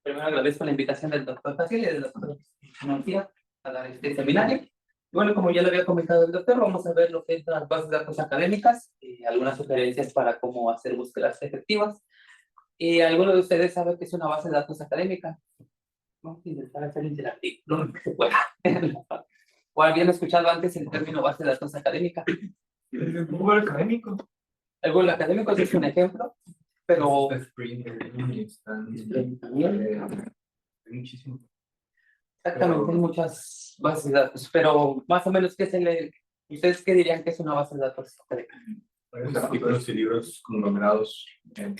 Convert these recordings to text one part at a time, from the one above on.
Primero agradezco la invitación del doctor Facil y del doctor García a dar este seminario. Bueno, como ya lo había comentado el doctor, vamos a ver lo que es las bases de datos académicas y algunas sugerencias para cómo hacer búsquedas efectivas. ¿Y alguno de ustedes sabe qué es una base de datos académica? Vamos a intentar hacer interactivo lo que se pueda. ¿O habían escuchado antes el término base de datos académica? El Google académico. El Google académico es un ejemplo, pero Muchísimo. exactamente, hay muchas bases de datos, pero más o menos, ¿ustedes qué dirían que es una base de datos académica? Artículos y libros conglomerados en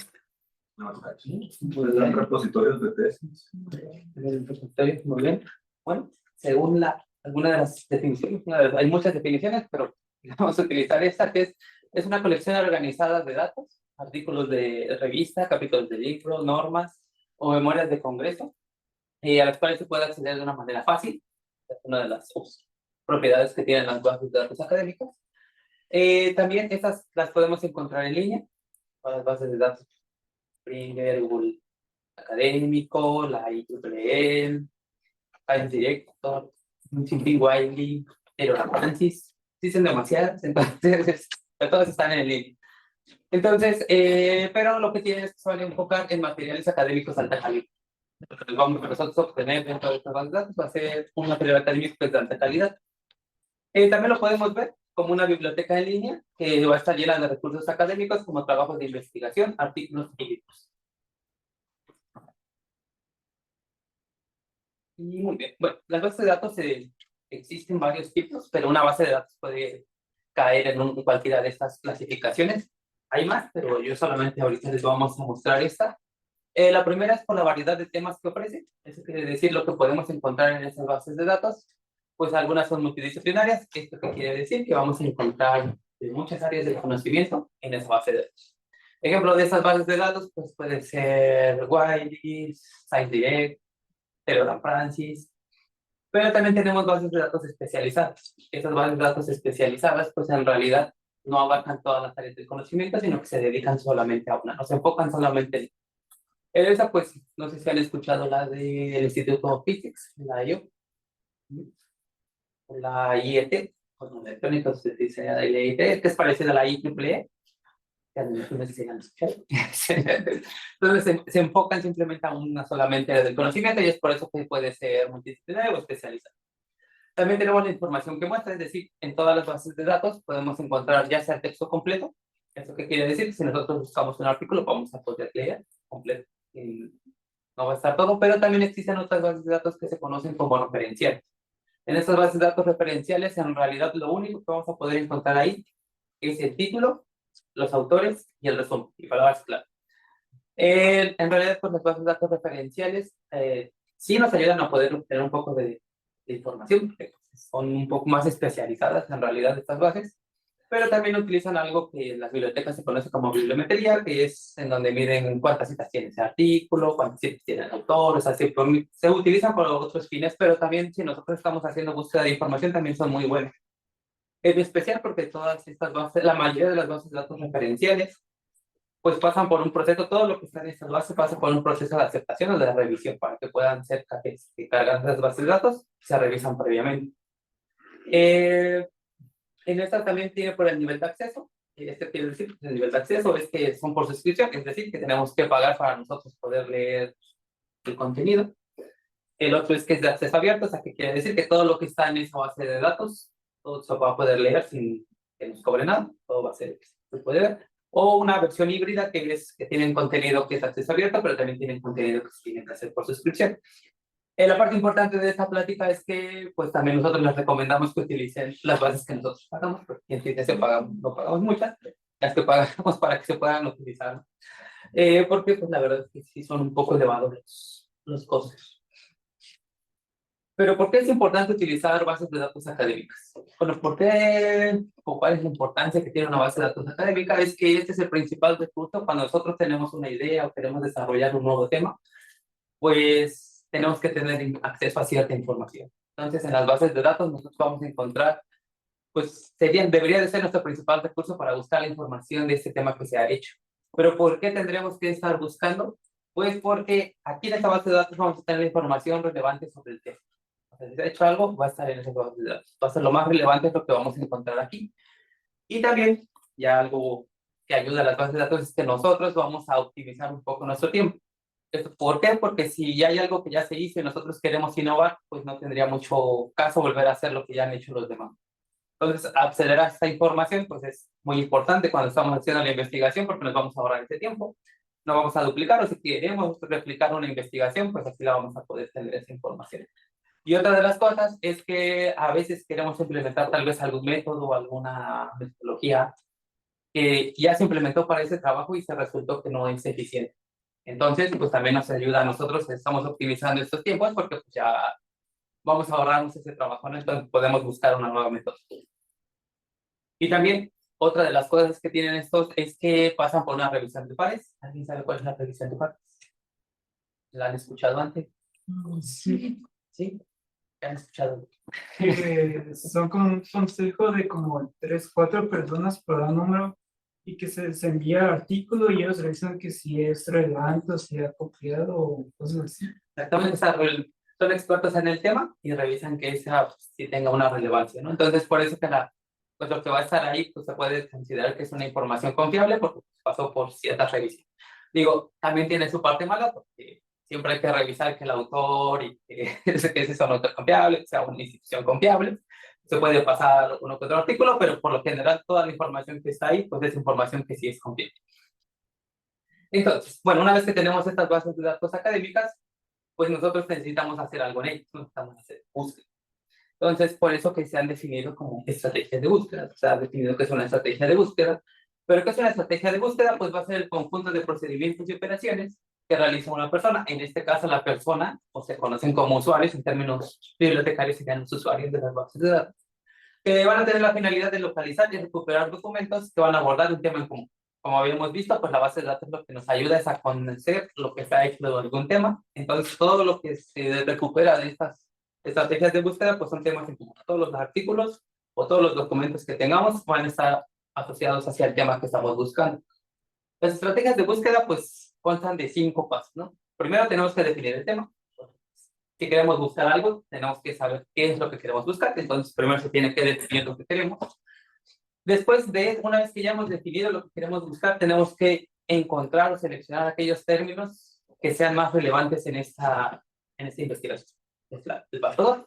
repositorios de tesis. Repositorios, muy bien. Bueno, según alguna de las definiciones, hay muchas definiciones, pero vamos a utilizar esta, que es una colección organizada de datos, artículos de revista, capítulos de libro, normas o memorias de congreso, a las cuales se puede acceder de una manera fácil. Es una de las propiedades que tienen las bases de datos académicas. También estas las podemos encontrar en línea, las bases de datos Springer, Google Académico, la IEEE, Science Director, Chimping Wiley, pero la Francis, sí son demasiadas, entonces todas están en línea. Entonces, pero lo que tienen es que se van a enfocar en materiales académicos de alta calidad. Entonces, vamos a nosotros obtener dentro de estas bases de datos, va a ser un material académico de alta calidad. También lo podemos ver como una biblioteca en línea que va a estar llena de recursos académicos como trabajos de investigación, artículos y libros. Y muy bien. Bueno, las bases de datos existen varios tipos, pero una base de datos puede caer en cualquiera de estas clasificaciones. Hay más, pero yo solamente ahorita les vamos a mostrar esta. La primera es por la variedad de temas que ofrece. Eso quiere decir lo que podemos encontrar en esas bases de datos. Pues algunas son multidisciplinarias. ¿Esto qué quiere decir? Que vamos a encontrar de muchas áreas del conocimiento en esa base de datos. Ejemplo de esas bases de datos pues puede ser Wiley, ScienceDirect, Telegram Francis, pero también tenemos bases de datos especializadas. Esas bases de datos especializadas pues en realidad no abarcan todas las áreas del conocimiento, sino que se dedican solamente a una, no se enfocan solamente en esa, pues, no sé si han escuchado la del Instituto of Physics, la IO, la IET, con electrónicos se dice la IET, que es parecida a la IEEE, que no sé si han escuchado. Entonces se enfocan simplemente a una solamente del conocimiento y es por eso que puede ser multidisciplinario o especializado. También tenemos la información que muestra, es decir, en todas las bases de datos podemos encontrar ya sea el texto completo. ¿Eso qué quiere decir? Si nosotros buscamos un artículo, vamos a poder leer completo. No va a estar todo, pero también existen otras bases de datos que se conocen como referenciales. En estas bases de datos referenciales, en realidad lo único que vamos a poder encontrar ahí es el título, los autores y el resumen, y palabras claras. En realidad, pues las bases de datos referenciales sí nos ayudan a poder obtener un poco de información, porque son un poco más especializadas en realidad estas bases, pero también utilizan algo que en las bibliotecas se conoce como bibliometría, que es en donde miden cuántas citas tiene ese artículo, cuántas citas tiene el autor, o sea, se utilizan por otros fines, pero también si nosotros estamos haciendo búsqueda de información también son muy buenas. En especial porque todas estas bases, la mayoría de las bases de datos referenciales, pues pasan por un proceso, todo lo que está en estas bases pasa por un proceso de aceptación o de revisión para que puedan ser que cargan las bases de datos, se revisan previamente. En esta también tiene por el nivel de acceso. Este quiere decir, el nivel de acceso es que son por suscripción, es decir, que tenemos que pagar para nosotros poder leer el contenido. El otro es que es de acceso abierto, o sea, que quiere decir que todo lo que está en esa base de datos, todo se va a poder leer sin que nos cobre nada, todo va a ser, se puede ver. O una versión híbrida que es que tienen contenido que es acceso abierto, pero también tienen contenido que se tiene que hacer por suscripción. La parte importante de esta plática es que pues también nosotros les recomendamos que utilicen las bases que nosotros pagamos, porque en Ciencia no pagamos muchas, las que pagamos para que se puedan utilizar, porque pues la verdad es que sí son un poco elevados los costos. Pero ¿por qué es importante utilizar bases de datos académicas? Bueno, ¿por qué o cuál es la importancia que tiene una base de datos académica? Es que este es el principal recurso cuando nosotros tenemos una idea o queremos desarrollar un nuevo tema, pues tenemos que tener acceso a cierta información. Entonces, en las bases de datos nosotros vamos a encontrar, pues debería de ser nuestro principal recurso para buscar la información de este tema que se ha hecho. Pero ¿por qué tendremos que estar buscando? Pues porque aquí en esta base de datos vamos a tener la información relevante sobre el tema. O sea, si se ha hecho algo, va a estar en esa base de datos. Va a ser lo más relevante es lo que vamos a encontrar aquí. Y también, ya algo que ayuda a las bases de datos es que nosotros vamos a optimizar un poco nuestro tiempo. ¿Esto por qué? Porque si ya hay algo que ya se hizo y nosotros queremos innovar, pues no tendría mucho caso volver a hacer lo que ya han hecho los demás. Entonces, acelerar esta información pues es muy importante cuando estamos haciendo la investigación porque nos vamos a ahorrar ese tiempo. No vamos a duplicar o si queremos replicar una investigación, pues así la vamos a poder tener esa información. Y otra de las cosas es que a veces queremos implementar tal vez algún método o alguna metodología que ya se implementó para ese trabajo y se resultó que no es eficiente. Entonces, pues también nos ayuda a nosotros, estamos optimizando estos tiempos porque pues, ya vamos a ahorrarnos ese trabajo, ¿no? Entonces podemos buscar una nueva metodología. Y también, otra de las cosas que tienen estos es que pasan por una revisión de pares. ¿Alguien sabe cuál es la revisión de pares? ¿La han escuchado antes? Sí, ¿Sí? ¿La han escuchado? que son como un consejo de como 3, 4 personas por un número y que se envía el artículo y ellos revisan que si es relevante o si ha copiado o cosas así. Exactamente, son expertos en el tema y revisan que esa pues, sí tenga una relevancia, ¿no? Entonces, por eso que pues lo que va a estar ahí, pues se puede considerar que es una información confiable porque pasó por ciertas revisiones. Digo, también tiene su parte mala porque siempre hay que revisar que el autor y que, que ese sea un autor confiable, que sea una institución confiable. Se puede pasar uno que otro artículo, pero por lo general toda la información que está ahí, pues es información que sí es confiable. Entonces, bueno, una vez que tenemos estas bases de datos académicas, pues nosotros necesitamos hacer algo en ello, necesitamos hacer búsqueda. Entonces, por eso que se han definido como estrategias de búsqueda, se ha definido que es una estrategia de búsqueda, pero ¿qué es una estrategia de búsqueda? Pues va a ser el conjunto de procedimientos y operaciones que realiza una persona, en este caso la persona, o se conocen como usuarios, en términos bibliotecarios serían los usuarios de las bases de datos, que van a tener la finalidad de localizar y recuperar documentos que van a abordar un tema en común. Como habíamos visto, pues la base de datos lo que nos ayuda es a conocer lo que se ha hecho de algún tema. Entonces, todo lo que se recupera de estas estrategias de búsqueda, pues son temas en común. Todos los artículos o todos los documentos que tengamos van a estar asociados hacia el tema que estamos buscando. Las estrategias de búsqueda, pues, constan de 5 pasos, ¿no? Primero tenemos que definir el tema. Si queremos buscar algo, tenemos que saber qué es lo que queremos buscar. Entonces, primero se tiene que definir lo que queremos. Después de, una vez que ya hemos definido lo que queremos buscar, tenemos que encontrar o seleccionar aquellos términos que sean más relevantes en esta investigación. Es el paso 2.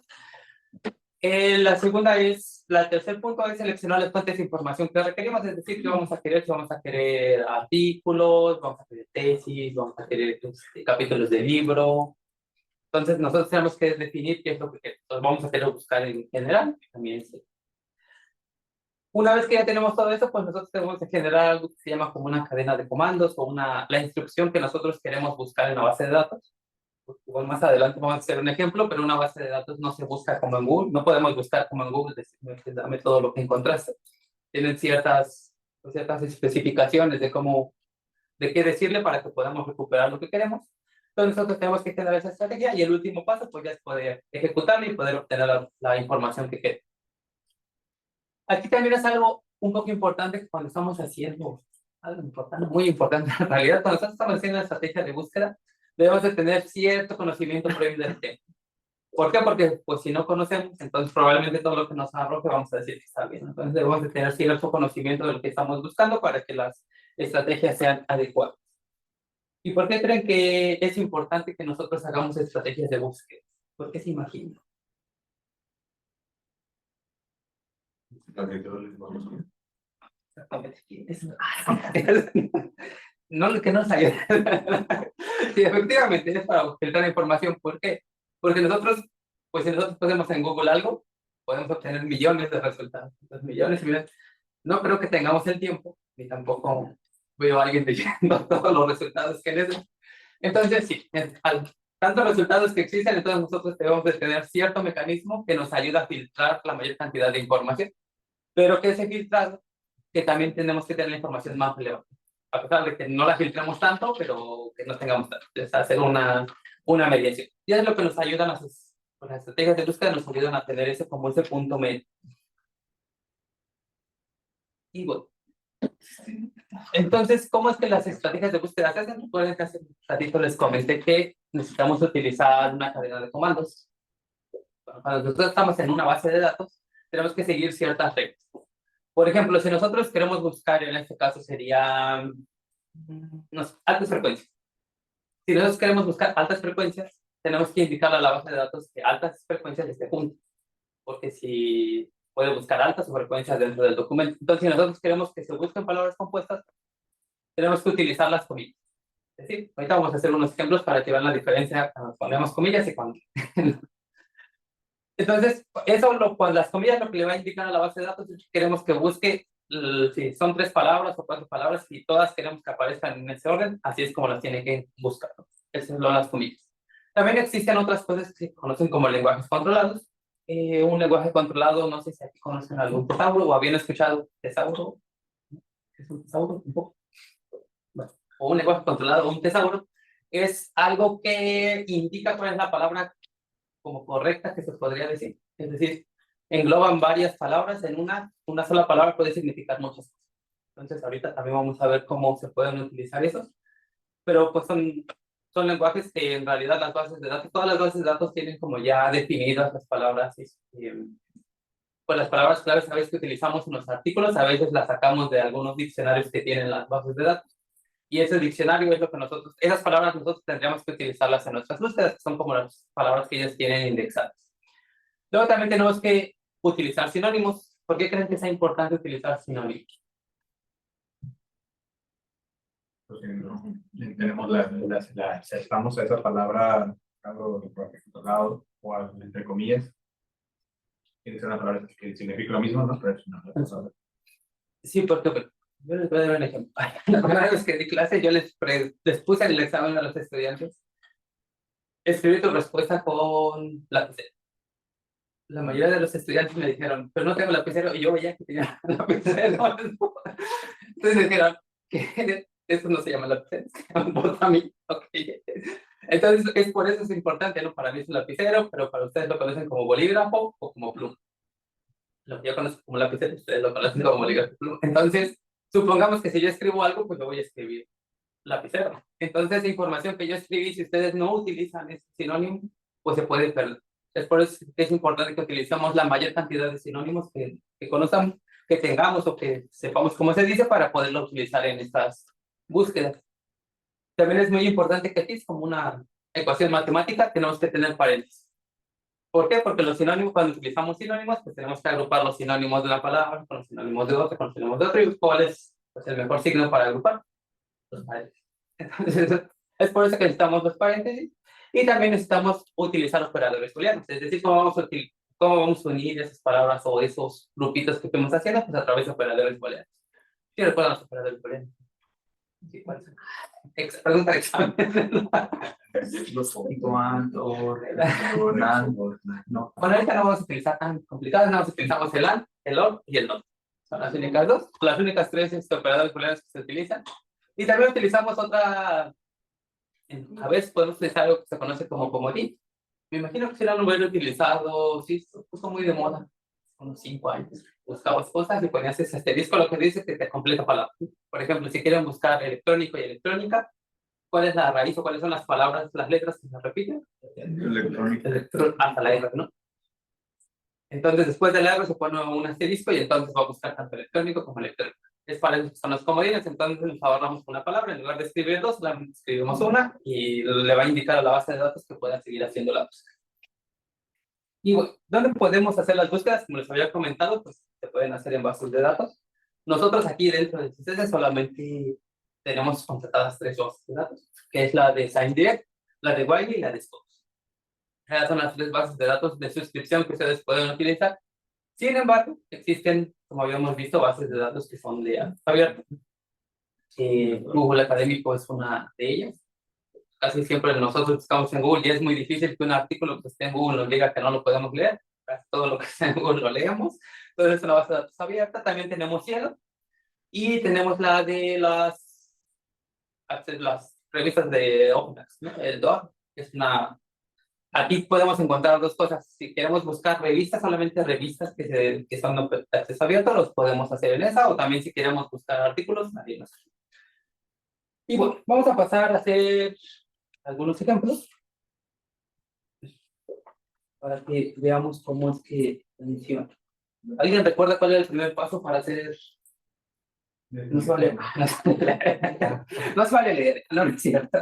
La segunda es, la tercer punto es seleccionar las fuentes de información que requerimos, es decir, que vamos a querer, si vamos a querer artículos, vamos a querer tesis, vamos a querer capítulos de libro. Entonces, nosotros tenemos que definir qué es lo que vamos a querer buscar en general. También una vez que ya tenemos todo eso, pues nosotros tenemos que generar algo que se llama como una cadena de comandos o la instrucción que nosotros queremos buscar en la base de datos. Igual más adelante vamos a hacer un ejemplo, pero una base de datos no se busca como en Google. No podemos buscar como en Google, decirme que dame todo lo que encontraste. Tienen ciertas especificaciones de qué decirle para que podamos recuperar lo que queremos. Entonces nosotros tenemos que generar esa estrategia y el último paso pues ya es poder ejecutarla y poder obtener la información que queremos. Aquí también es algo un poco importante que cuando estamos haciendo algo importante, muy importante en realidad, cuando estamos haciendo una estrategia de búsqueda, debemos de tener cierto conocimiento previo del tema. ¿Por qué? Porque pues si no conocemos, entonces probablemente todo lo que nos arroje vamos a decir que está bien. Entonces debemos de tener cierto conocimiento de lo que estamos buscando para que las estrategias sean adecuadas. ¿Y por qué creen que es importante que nosotros hagamos estrategias de búsqueda? ¿Por qué se imaginan? No, que nos ayuda. Sí, efectivamente, es para filtrar información. ¿Por qué? Porque nosotros, pues si nosotros ponemos en Google algo, podemos obtener millones de resultados. Entonces, millones y millones. No creo que tengamos el tiempo, ni tampoco veo a alguien leyendo todos los resultados que necesitamos. Entonces, sí, tantos resultados que existen, entonces nosotros debemos de tener cierto mecanismo que nos ayuda a filtrar la mayor cantidad de información. Pero que ese filtrado, que también tenemos que tener la información más relevante. A pesar de que no la filtremos tanto, pero que no tengamos tanto. Es hacer una mediación. Y es lo que nos ayudan las estrategias de búsqueda, nos ayudan a tener ese, como ese punto medio. Y bueno, Entonces, ¿cómo es que las estrategias de búsqueda se hacen? Recuerden que hace un ratito les comenté que necesitamos utilizar una cadena de comandos. Cuando nosotros estamos en una base de datos, tenemos que seguir ciertas reglas. Por ejemplo, si nosotros queremos buscar, en este caso sería no sé, altas frecuencias. Si nosotros queremos buscar altas frecuencias, tenemos que indicarle a la base de datos que altas frecuencias esté junto, porque si puede buscar altas o frecuencias dentro del documento. Entonces, si nosotros queremos que se busquen palabras compuestas, tenemos que utilizar las comillas. Es decir, ahorita vamos a hacer unos ejemplos para que vean la diferencia cuando ponemos comillas y cuando. Entonces, eso, con las comillas, lo que le va a indicar a la base de datos es que queremos que busque, si son 3 palabras o 4 palabras, y todas queremos que aparezcan en ese orden, así es como las tiene que buscar, ¿no? Esas son las comillas. También existen otras cosas que se conocen como lenguajes controlados. Un lenguaje controlado, no sé si aquí conocen algún tesauro o habían escuchado tesauro. ¿Es un tesauro? Un poco. Bueno, o un lenguaje controlado o un tesauro es algo que indica cuál es la palabra como correcta que se podría decir. Es decir, engloban varias palabras en una sola palabra puede significar muchas cosas. Entonces, ahorita también vamos a ver cómo se pueden utilizar esos. Pero pues son lenguajes que en realidad las bases de datos, todas las bases de datos tienen como ya definidas las palabras. Pues las palabras claves a veces que utilizamos en los artículos, a veces las sacamos de algunos diccionarios que tienen las bases de datos. Y ese diccionario es lo que nosotros, esas palabras nosotros tendríamos que utilizarlas en nuestras búsquedas, que son como las palabras que ellos tienen indexadas. Luego también tenemos que utilizar sinónimos. ¿Por qué creen que sea importante utilizar sinónimos? Pues, no, tenemos acertamos a esa palabra, algo controlado, o entre comillas. Tiene que ser una palabra que significa lo mismo, ¿no? Pero es una palabra. Sí, porque yo les voy a dar un ejemplo. La primera vez que di clase, yo les puse en el examen a los estudiantes escribir tu respuesta con lapicero. La mayoría de los estudiantes me dijeron, pero no tengo lapicero, y yo veía que tenía lapicero. Entonces me dijeron, que eso no se llama lapicero, se llama botami. Okay. Entonces, es por eso es importante, ¿no? Para mí es un lapicero, pero para ustedes lo conocen como bolígrafo o como pluma. Lo que yo conozco como lapicero, ustedes lo conocen como bolígrafo. Entonces, supongamos que si yo escribo algo, pues lo voy a escribir lapicero. Entonces, la información que yo escribí, si ustedes no utilizan ese sinónimo, pues se puede perder. Es por eso que es importante que utilicemos la mayor cantidad de sinónimos que conozcamos, que tengamos o que sepamos cómo se dice para poderlo utilizar en estas búsquedas. También es muy importante que aquí es como una ecuación matemática, tenemos que tener paréntesis. ¿Por qué? Porque los sinónimos, cuando utilizamos sinónimos, pues tenemos que agrupar los sinónimos de una palabra con los sinónimos de otra, con los sinónimos de otra, y cuál es pues, el mejor signo para agrupar los paréntesis. Entonces, es por eso que necesitamos los paréntesis, y también necesitamos utilizar operadores booleanos, es decir, cómo vamos a unir esas palabras o esos grupitos que estamos haciendo, pues a través de operadores booleanos. ¿Sí recuerdan los operadores booleanos? Sí, ¿cuáles son? Pregunta de examen. Los puntuando, relacionando, no. Bueno, ahorita no vamos a utilizar tan complicados, nada más utilizamos el AND, el OR y el NOT. Son las únicas dos, las únicas 3 operadores booleanos que se utilizan. Y también utilizamos otra, a veces podemos utilizar algo que se conoce como comodín. Me imagino que será un número utilizado, sí, se puso muy de moda, unos 5 años. Buscabas cosas y ponías ese asterisco, lo que dice que te completa palabra. Por ejemplo, si quieren buscar electrónico y electrónica, ¿cuál es la raíz o cuáles son las palabras, las letras que se repiten? Electrónica. Hasta la R, ¿no? Entonces, después del R se pone un asterisco y entonces va a buscar tanto electrónico como electrónico. Es para eso que son los comodines, entonces nos ahorramos una palabra, en lugar de escribir 2, la escribimos una y le va a indicar a la base de datos que pueda seguir haciendo la búsqueda. Y bueno, ¿dónde podemos hacer las búsquedas? Como les había comentado, pues se pueden hacer en bases de datos. Nosotros aquí dentro de CSS solamente tenemos contratadas 3 bases de datos, que es la de SignDirect, la de Wiley y la de Scopus. Esas son las 3 bases de datos de suscripción que ustedes pueden utilizar. Sin embargo, existen, como habíamos visto, bases de datos que son de abierto. Google Académico es una de ellas. Casi siempre nosotros buscamos en Google y es muy difícil que un artículo que esté en Google nos diga que no lo podemos leer. Casi todo lo que está en Google lo leemos. Entonces es una base de datos abierta. También tenemos Cielo y tenemos la de las revistas de OpenAx, ¿no? El DOR es una Aquí podemos encontrar dos cosas. Si queremos buscar revistas, solamente revistas que son de acceso abierto, los podemos hacer en esa, o también si queremos buscar artículos, nadie los hace. Y bueno, vamos a pasar a hacer algunos ejemplos para que veamos cómo es que funciona. ¿Alguien recuerda cuál es el primer paso para hacer? No se vale, no se vale leer, no es cierto.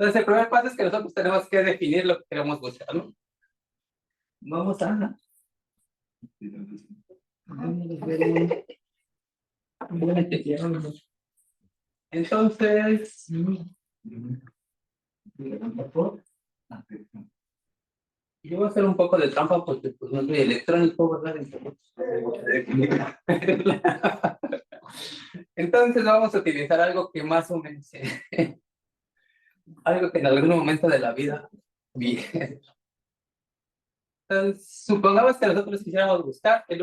Entonces, el primer paso es que nosotros tenemos que definir lo que queremos buscar, ¿no? Vamos a... Entonces... Yo voy a hacer un poco de trampa porque pues, no soy electrónico, ¿verdad? Entonces vamos a utilizar algo que más o menos... algo que en algún momento de la vida vi. Entonces, supongamos que nosotros quisiéramos buscar el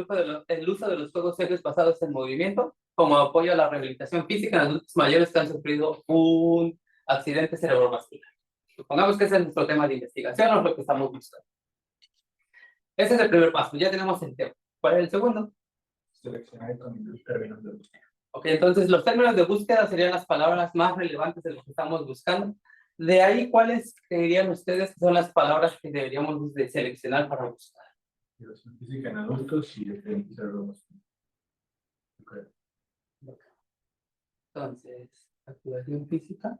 uso de los juegos serios basados en movimiento como apoyo a la rehabilitación física en adultos mayores que han sufrido un accidente cerebrovascular. Supongamos que ese es nuestro tema de investigación o lo que estamos buscando. Ese es el primer paso, ya tenemos el tema. ¿Cuál es el segundo? Seleccionar con los términos de búsqueda. Ok, entonces los términos de búsqueda serían las palabras más relevantes de lo que estamos buscando. De ahí, ¿cuáles creerían ustedes que son las palabras que deberíamos de seleccionar para buscar? Educación física en adultos y accidentes cerebrovasculares. Entonces, activación física.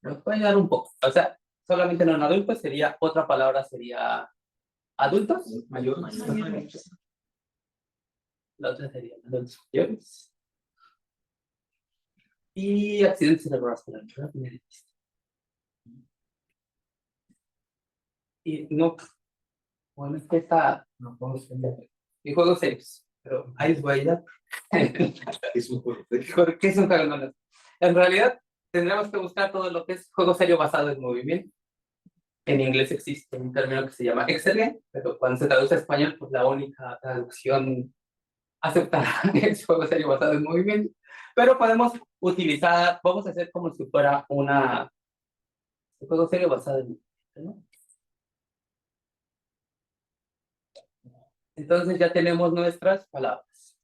Nos puede ayudar un poco. O sea, solamente no en adultos, sería, otra palabra sería adultos mayores. La otra sería adultos mayores. Y accidentes cerebrovasculares. Y no, bueno, es que está, No podemos entender. y juegos serios, pero ahí os voy a ayudar. Es un juego. ¿Qué es un juego? No, no. En realidad, tendremos que buscar todo lo que es juego serio basado en movimiento. En inglés existe un término que se llama Excel game, pero cuando se traduce a español, pues la única traducción aceptada es juego serio basado en movimiento. Pero podemos utilizar, vamos a hacer como si fuera un juego serio basado en movimiento, ¿no? Entonces ya tenemos nuestras palabras.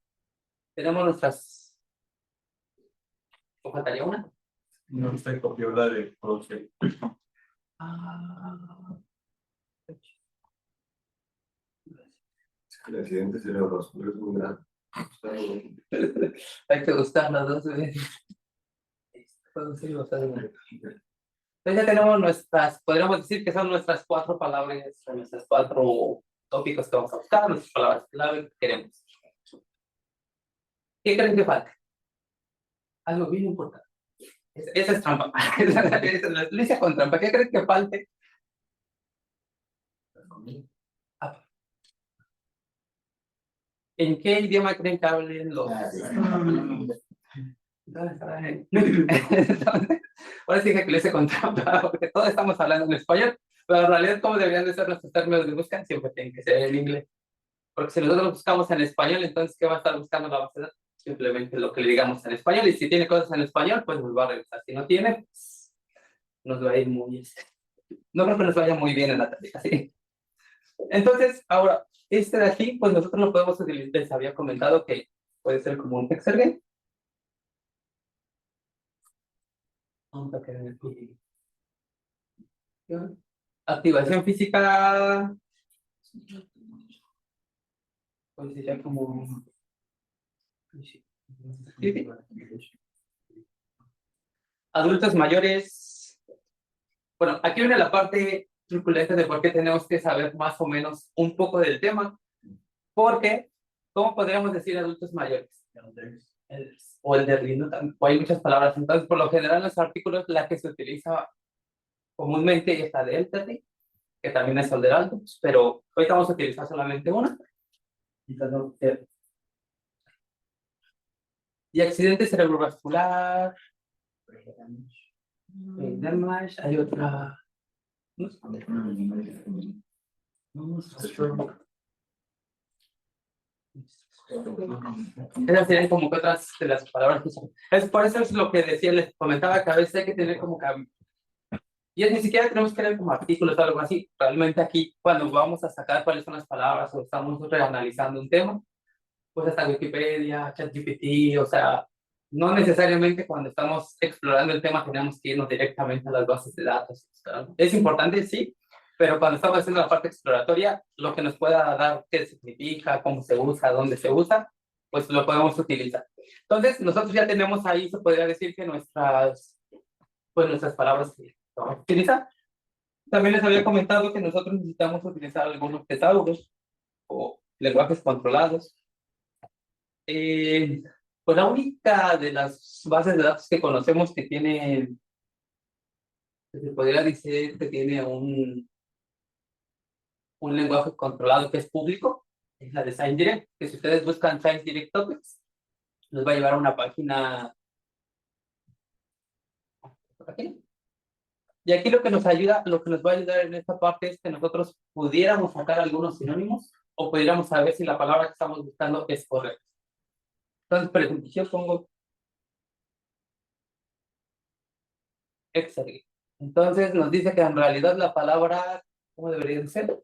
Tenemos nuestras... ¿O faltaría una? No se copió la de Proce. El accidente cerebrovascular es muy grande. Hay que buscar las dos veces. Entonces ya tenemos nuestras, podríamos decir que son nuestras 4 palabras, nuestras 4 tópicos que vamos a buscar, nuestras palabras clave que queremos. ¿Qué creen que falta? Algo bien importante. Esa es trampa. Lo hice con trampa. ¿Qué creen que falte? ¿En qué idioma creen que hablen los? Entonces, ahora sí que lo hice con trampa, porque todos estamos hablando en español, pero en realidad, ¿cómo deberían de ser nuestros términos de búsqueda? Siempre tienen que ser en inglés. Porque si nosotros buscamos en español, entonces, ¿qué va a estar buscando la base de datos? Simplemente lo que le digamos en español, y si tiene cosas en español, pues nos va a regresar. Si no tiene, pues, nos va a ir muy bien. No creo que nos vaya muy bien en la tarea, ¿sí? Entonces, ahora, este de aquí, pues nosotros lo podemos utilizar. Les había comentado que puede ser como un Excel game. Vamos a querer aquí. Activación física. Pues sería como. Adultos mayores. Bueno, aquí viene la parte truculenta de por qué tenemos que saber más o menos un poco del tema. Porque, ¿cómo podríamos decir adultos mayores? O el de rindo, o hay muchas palabras. Entonces, por lo general, en los artículos, la que se utiliza comúnmente es la de elderly, que también es el de adultos, pero hoy vamos a utilizar solamente una. Entonces, y accidente cerebrovascular. Damage, hay otra. Esas serían como que otras de las palabras que usan. Es por eso es lo que decía, les comentaba que a veces hay que tener como que Y es, ni siquiera tenemos que leer como artículos o algo así. Realmente aquí, cuando vamos a sacar cuáles son las palabras o estamos reanalizando un tema, pues hasta Wikipedia, ChatGPT, o sea, no necesariamente cuando estamos explorando el tema tenemos que irnos directamente a las bases de datos. O sea, es importante, sí, pero cuando estamos haciendo la parte exploratoria, lo que nos pueda dar qué significa, cómo se usa, dónde se usa, pues lo podemos utilizar. Entonces, nosotros ya tenemos ahí, se podría decir que nuestras palabras que vamos a utilizar. También les había comentado que nosotros necesitamos utilizar algunos tesauros o lenguajes controlados. Eh, pues la única de las bases de datos que conocemos que tiene, que se podría decir que tiene un lenguaje controlado que es público, es la de ScienceDirect, que si ustedes buscan ScienceDirect Topics, les va a llevar a una página por aquí. Y aquí lo que nos ayuda, lo que nos va a ayudar en esta parte es que nosotros pudiéramos sacar algunos sinónimos o pudiéramos saber si la palabra que estamos buscando es correcta. Entonces, por ejemplo, yo pongo Excel. Entonces nos dice que en realidad la palabra, ¿cómo debería de ser?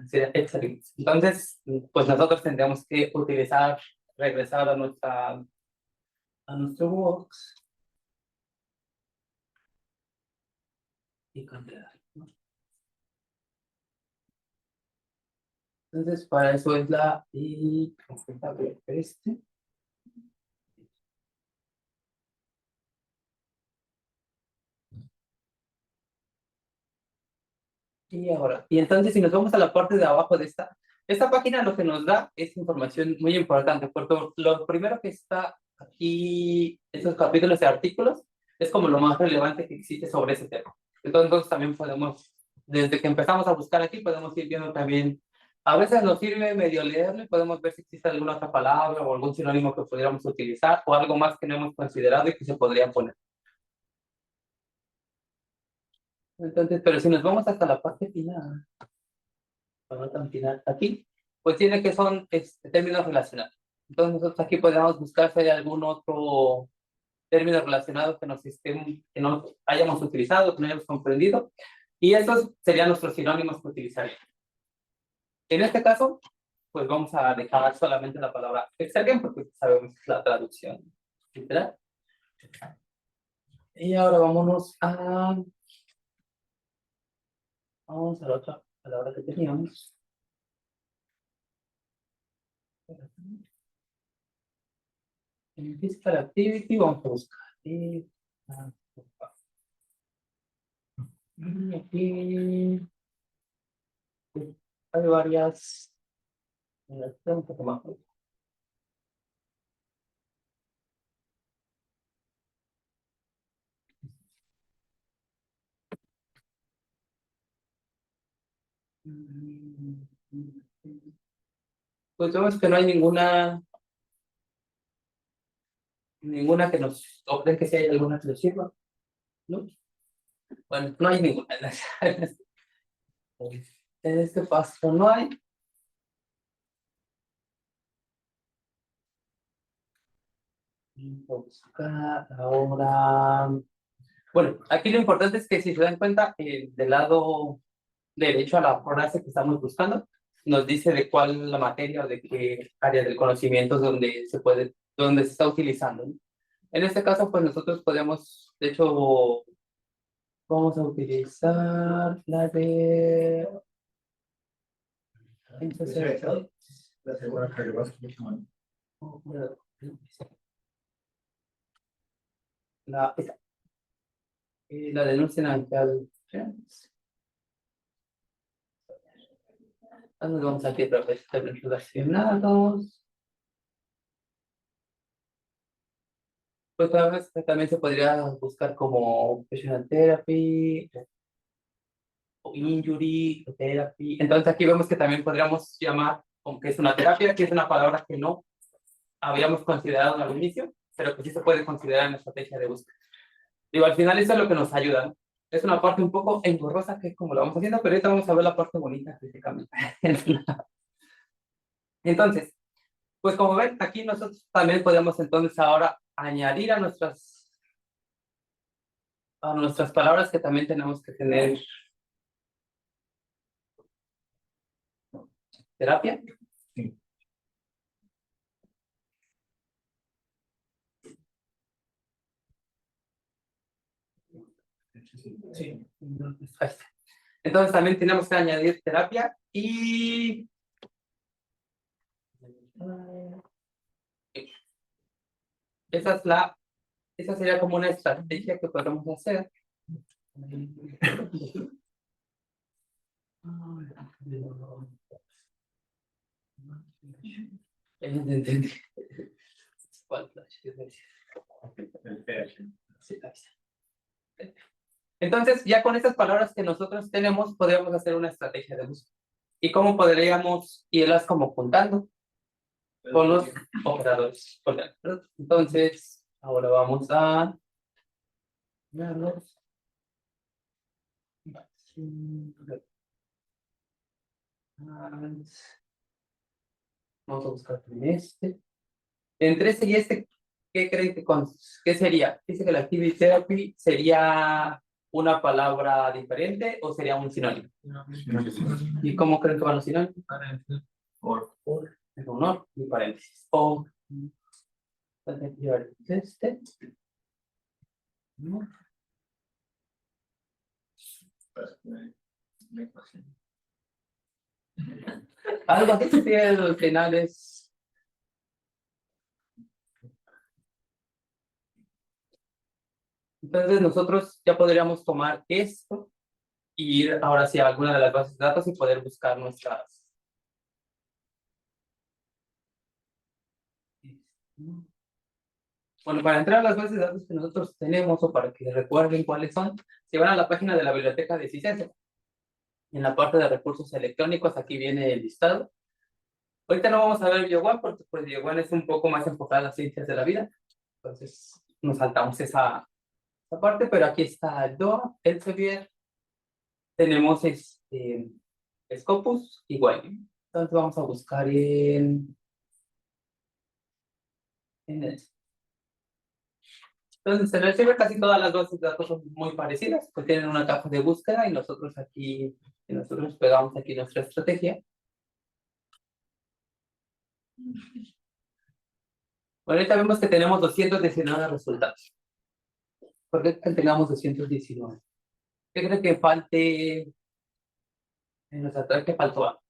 Sería Excel. Entonces, pues nosotros tendríamos que utilizar, regresar a nuestro box y cambiar, ¿no? Entonces, para eso es la y este. Y ahora, y entonces si nos vamos a la parte de abajo de esta página, lo que nos da es información muy importante, porque lo primero que está aquí, esos capítulos de artículos, es como lo más relevante que existe sobre ese tema. Entonces también podemos, desde que empezamos a buscar aquí, podemos ir viendo también, a veces nos sirve medio leerlo y podemos ver si existe alguna otra palabra o algún sinónimo que pudiéramos utilizar o algo más que no hemos considerado y que se podría poner. Entonces, pero si nos vamos hasta la parte final, no tan final aquí, pues tiene que son términos relacionados. Entonces nosotros aquí podemos buscar si hay algún otro término relacionado que que no hayamos utilizado, que no hayamos comprendido, y esos serían nuestros sinónimos que utilizaríamos. En este caso, pues vamos a dejar solamente la palabra exergen porque sabemos que es la traducción literal. Y ahora vamos a la otra palabra que teníamos. En Physical Activity vamos a buscar. Y aquí hay varias. Un poco más. Pues vemos que no hay ninguna que nos ofrezca que si hay alguna que nos sirva, ¿no? Bueno, no hay ninguna. En este paso no hay. Voy a buscar ahora. Bueno, aquí lo importante es que si se dan cuenta, del lado derecho a la frase que estamos buscando, nos dice de cuál la materia o de qué área del conocimiento es donde se está utilizando, ¿no? En este caso, pues nosotros podemos, de hecho, vamos a utilizar la de... La segunda cardiovascular. Esa, la denuncia nacional. Nos vamos aquí a través de relacionados. Pues a veces también se podría buscar como occupational therapy o injury o therapy. Entonces aquí vemos que también podríamos llamar, aunque es una terapia, que es una palabra que no habíamos considerado al inicio, pero que sí se puede considerar en la estrategia de búsqueda. Digo, al final eso es lo que nos ayuda, ¿no? Es una parte un poco engorrosa, que es como lo vamos haciendo, pero ahorita vamos a ver la parte bonita que se cambia. Entonces, pues como ven, aquí nosotros también podemos entonces ahora añadir a nuestras a nuestras palabras que también tenemos que tener terapia. Sí. Sí. Ahí está. Entonces también tenemos que añadir terapia y esa sería como una estrategia que podemos hacer. Entendí. Entonces, ya con estas palabras que nosotros tenemos, podríamos hacer una estrategia de búsqueda. ¿Y cómo podríamos irlas como juntando con los operadores? Entonces, ahora vamos a verlos. Vamos a buscar en este. Entre este y este, ¿qué creen qué sería? Dice que la activity therapy sería una palabra diferente o sería un sinónimo. ¿Y cómo creen que van los sinónimos? Or. En honor y paréntesis. O. Este. ¿No? Algo así que tiene los finales. Entonces nosotros ya podríamos tomar esto y ir ahora sí a alguna de las bases de datos y poder buscar nuestras. Bueno, para entrar a las bases de datos que nosotros tenemos o para que recuerden cuáles son, se van a la página de la biblioteca de CISENSE. En la parte de recursos electrónicos, aquí viene el listado. Ahorita no vamos a ver BioOne porque pues BioOne es un poco más enfocada a ciencias de la vida. Entonces nos saltamos esa parte, pero aquí está DOA, Elsevier. Tenemos Scopus y Wine. Entonces vamos a buscar en este. Entonces, en el Elsevier casi todas las bases de datos son muy parecidas, pues tienen una caja de búsqueda y nosotros pegamos aquí nuestra estrategia. Bueno, ahorita vemos que tenemos 219 resultados. ¿Por qué tengamos 219? ¿Qué cree que falte en nuestra tarea? ¿Qué faltó?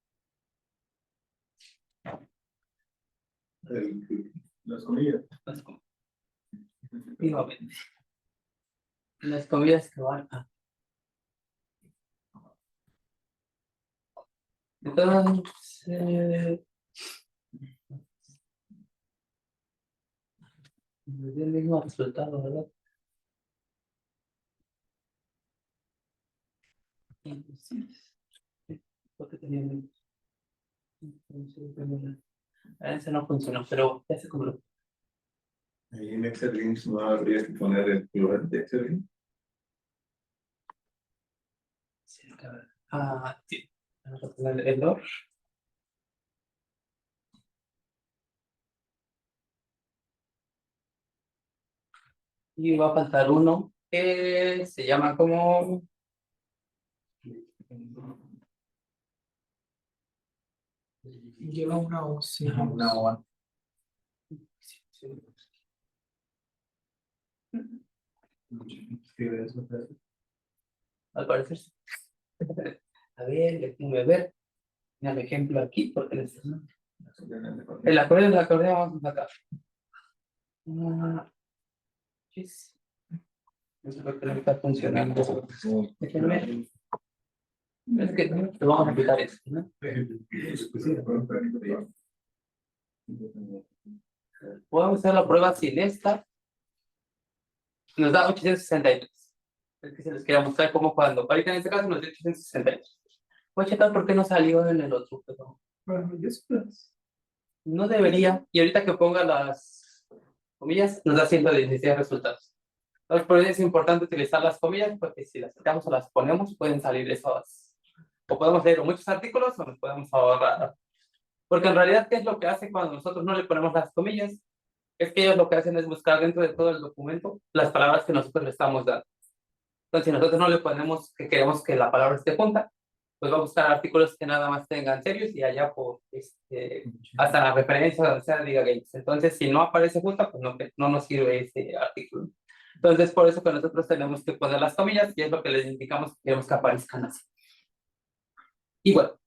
Las comidas. Efectivamente. Las comidas que van a. Entonces, me dio el mismo resultado, ¿verdad? Porque tenía menos. Ese no funcionó, pero ya se cobró. Ahí en Excel Links no habría que poner el plural de Excel Links. Sí. Vamos a poner el error. Y va a faltar uno que se llama como. Lleva una O, sí. Una O. Al parecer sí. A ver, déjenme ver. Mira el ejemplo aquí, porque el acordeón vamos a sacar. Yes. No sé por qué no está funcionando. Déjenme. Es que te vamos a quitar esto, ¿no? Podemos hacer la prueba sin esta. Nos da 863. Es que se les quería mostrar cómo cuando. Ahorita en este caso nos da 863. Voy a checar por qué no salió en el otro, pero Bueno, después. no debería. Y ahorita que ponga las comillas, nos da 116 resultados. Entonces, por eso es importante utilizar las comillas, porque si las sacamos o las ponemos, pueden salir esas. O podemos leer muchos artículos o nos podemos ahorrar. Porque en realidad, ¿qué es lo que hace cuando nosotros no le ponemos las comillas? Es que ellos lo que hacen es buscar dentro de todo el documento las palabras que nosotros le estamos dando. Entonces, si nosotros no le ponemos que queremos que la palabra esté junta, pues va a buscar artículos que nada más tengan serios y allá por hasta la referencia donde sea diga games. Entonces, si no aparece junta, pues no nos sirve ese artículo. Entonces, por eso que nosotros tenemos que poner las comillas y es lo que les indicamos que queremos que aparezcan así. Y bueno,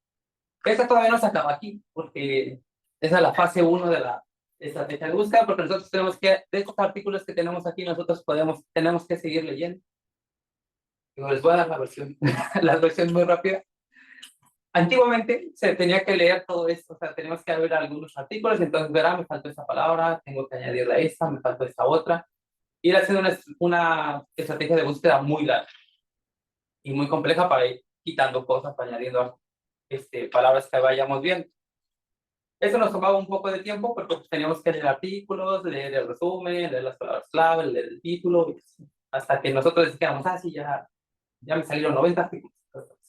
esta todavía no se acaba aquí, porque esa es la fase 1 de la estrategia de búsqueda, porque nosotros tenemos que, de estos artículos que tenemos aquí, nosotros tenemos que seguir leyendo. Digo, les voy a dar la versión muy rápida. Antiguamente se tenía que leer todo esto, o sea, teníamos que ver algunos artículos, entonces verá, me faltó esta palabra, tengo que añadirle a esta, me faltó esta otra. Ir haciendo una estrategia de búsqueda muy larga y muy compleja para ir quitando cosas, para añadiendo palabras que vayamos viendo. Eso nos tomaba un poco de tiempo porque pues, teníamos que leer artículos, leer el resumen, leer las palabras clave, leer el título, hasta que nosotros dijéramos, sí, ya me salieron 90 artículos,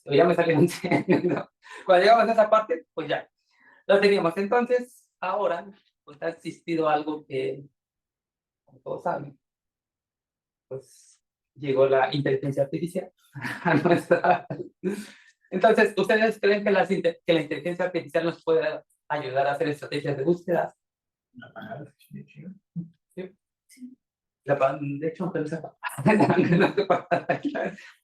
o ya me salieron 100. ¿No? Cuando llegamos a esa parte, pues ya, lo teníamos. Entonces, ahora, pues ha existido algo que, como todos saben, pues llegó la inteligencia artificial a nuestra... Entonces, ¿ustedes creen que que la inteligencia artificial nos puede ayudar a hacer estrategias de búsqueda? ¿Sí? De hecho, aunque no sepa.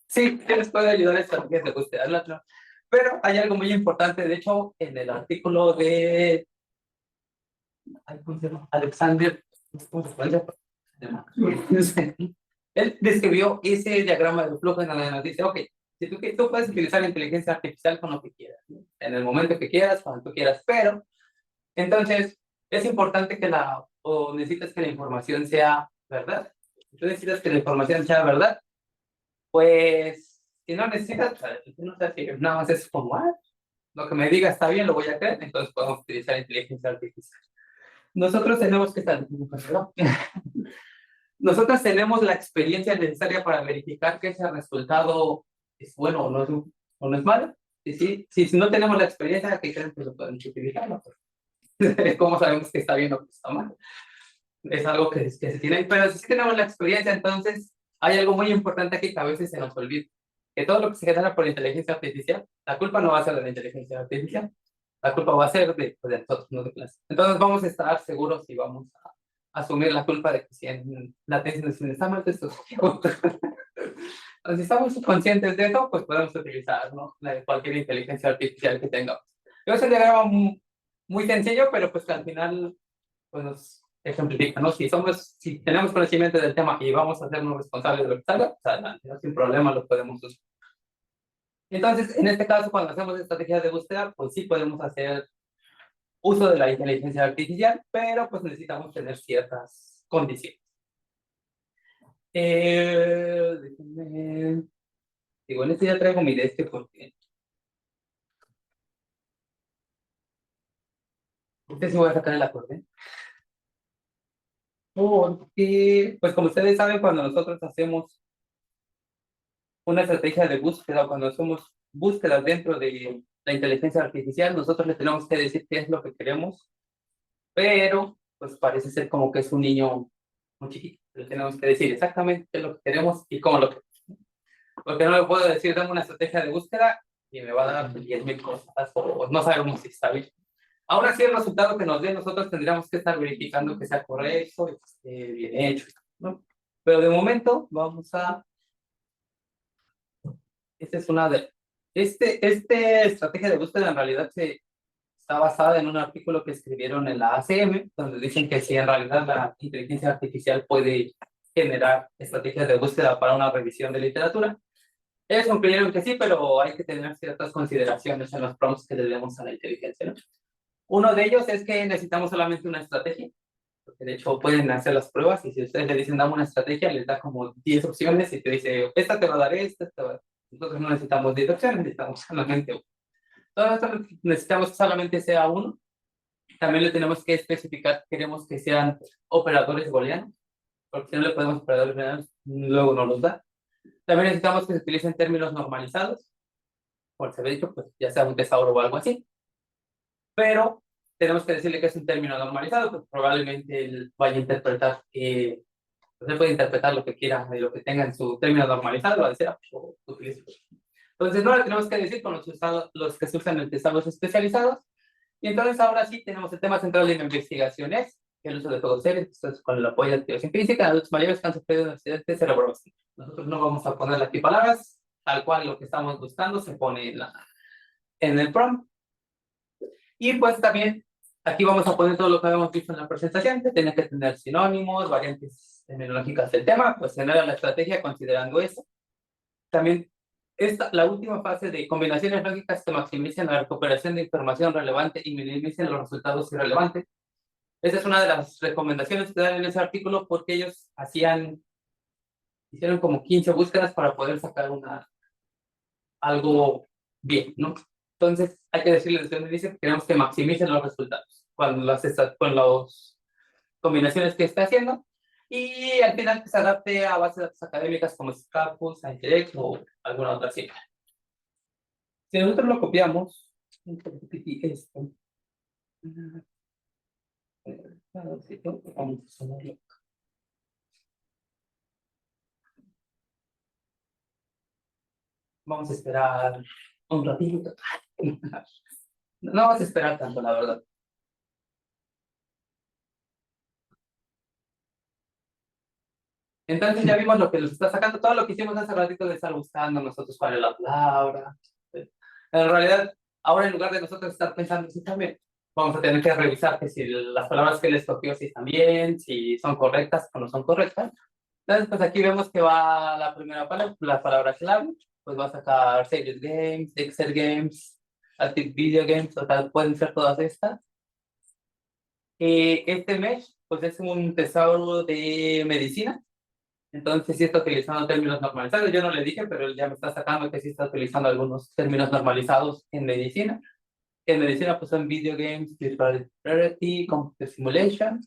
Sí, que les puede ayudar a estrategias de búsqueda. Pero hay algo muy importante, de hecho, en el artículo de ¿cómo se llama? Alexander, ¿cómo se llama? Él describió ese diagrama de flujo en donde nos dice, ok, si tú puedes utilizar la inteligencia artificial con lo que quieras, ¿no? En el momento que quieras, cuando tú quieras, pero entonces es importante o necesitas que la información sea verdad. Si tú necesitas que la información sea verdad, pues si no necesitas, no sé si nada más es como, lo que me diga está bien, lo voy a creer, entonces podemos utilizar inteligencia artificial. Nosotros tenemos que estar, nosotros tenemos la experiencia necesaria para verificar que ese resultado es bueno o no es malo. Si no tenemos la experiencia, que creen que lo podemos utilizar, ¿no? ¿Cómo sabemos que está bien o que está mal? Es algo que se tiene, pero si tenemos la experiencia, entonces hay algo muy importante aquí que a veces se nos olvida. Que todo lo que se genera por inteligencia artificial, la culpa no va a ser de la inteligencia artificial, la culpa va a ser de nosotros, no de clase. Entonces vamos a estar seguros y vamos a asumir la culpa de que si en la atención está mal, esto si estamos conscientes de eso, pues podemos utilizar, ¿no? Cualquier inteligencia artificial que tengamos. Es un diagrama muy sencillo, pero pues que al final pues nos ejemplifica, ¿no? Si tenemos conocimiento del tema y vamos a hacernos responsables de lo que salga, pues adelante, ¿no? Sin problema lo podemos usar. Entonces, en este caso, cuando hacemos estrategias de búsqueda, pues sí podemos hacer uso de la inteligencia artificial, pero pues necesitamos tener ciertas condiciones. Déjenme... Digo, en este ya traigo mi de porque... Este sí voy a sacar el acorde. Porque, pues como ustedes saben, cuando nosotros hacemos una estrategia de búsqueda o cuando hacemos búsquedas dentro de la inteligencia artificial, nosotros le tenemos que decir qué es lo que queremos, pero pues parece ser como que es un niño muy chiquito. Le tenemos que decir exactamente qué es lo que queremos y cómo lo queremos. Porque no le puedo decir, dame una estrategia de búsqueda y me va a dar 10,000 cosas, o no sabemos si está bien. Aún así, el resultado que nos dé, nosotros tendríamos que estar verificando que sea correcto, que esté bien hecho, ¿no? Pero de momento, vamos a... Esta es una de... Este estrategia de búsqueda en realidad está basada en un artículo que escribieron en la ACM, donde dicen que si en realidad la inteligencia artificial puede generar estrategias de búsqueda para una revisión de literatura. Ellos concluyeron que sí, pero hay que tener ciertas consideraciones en los prompts que le demos a la inteligencia, ¿no? Uno de ellos es que necesitamos solamente una estrategia, porque de hecho pueden hacer las pruebas y si ustedes le dicen dame una estrategia, les da como 10 opciones y te dice, esta te va a dar esta te va a dar. Nosotros no necesitamos 10 opciones, necesitamos solamente una. Todo esto necesitamos que solamente sea uno. También le tenemos que especificar, queremos que sean operadores booleanos, porque si no le podemos operadores booleanos, luego no los da. También necesitamos que se utilicen términos normalizados, por se había dicho, pues ya sea un tesauro o algo así. Pero tenemos que decirle que es un término normalizado, pues probablemente él vaya a interpretar Usted puede interpretar lo que quiera y lo que tenga en su término normalizado, va a decir, yo utilizo. Entonces, no le tenemos que decir con los que se usan en estados especializados. Y entonces, ahora sí, tenemos el tema central de la investigación, es el uso de juegos series, con el apoyo de activación física, adultos mayores que han sufrido un accidente cerebrovascular. Nosotros no vamos a poner aquí palabras, tal cual lo que estamos buscando se pone en el prompt. Y pues también, aquí vamos a poner todo lo que habíamos visto en la presentación, que tenía que tener sinónimos, variantes terminológicas del tema, pues tener la estrategia considerando eso. También la última fase de combinaciones lógicas que maximicen la recuperación de información relevante y minimicen los resultados irrelevantes. Esa es una de las recomendaciones que dan en ese artículo, porque ellos hicieron como 15 búsquedas para poder sacar algo bien, ¿no? Entonces, hay que decirles desde el inicio que queremos que maximicen los resultados con las combinaciones que está haciendo, y al final que se adapte a bases de datos académicas como Scapus, Scientix o alguna otra cifra. Si nosotros lo copiamos, esto, vamos a esperar un ratito. No vamos a esperar tanto, la verdad. Entonces ya vimos lo que nos está sacando, todo lo que hicimos hace ratito de estar buscando nosotros cuál es la palabra. En realidad, ahora en lugar de nosotros estar pensando si también, vamos a tener que revisar que si las palabras que él escogió si están bien, si son correctas o no son correctas. Entonces, pues aquí vemos que va la primera palabra, la palabra clave, pues va a sacar Serious Games, Excel Games, Active Video Games, o sea, pueden ser todas estas. Este mesh, pues es un tesauro de medicina. Entonces sí está utilizando términos normalizados. Yo no le dije, pero él ya me está sacando que sí está utilizando algunos términos normalizados en medicina. En medicina pues son video games, virtual reality, computer simulation.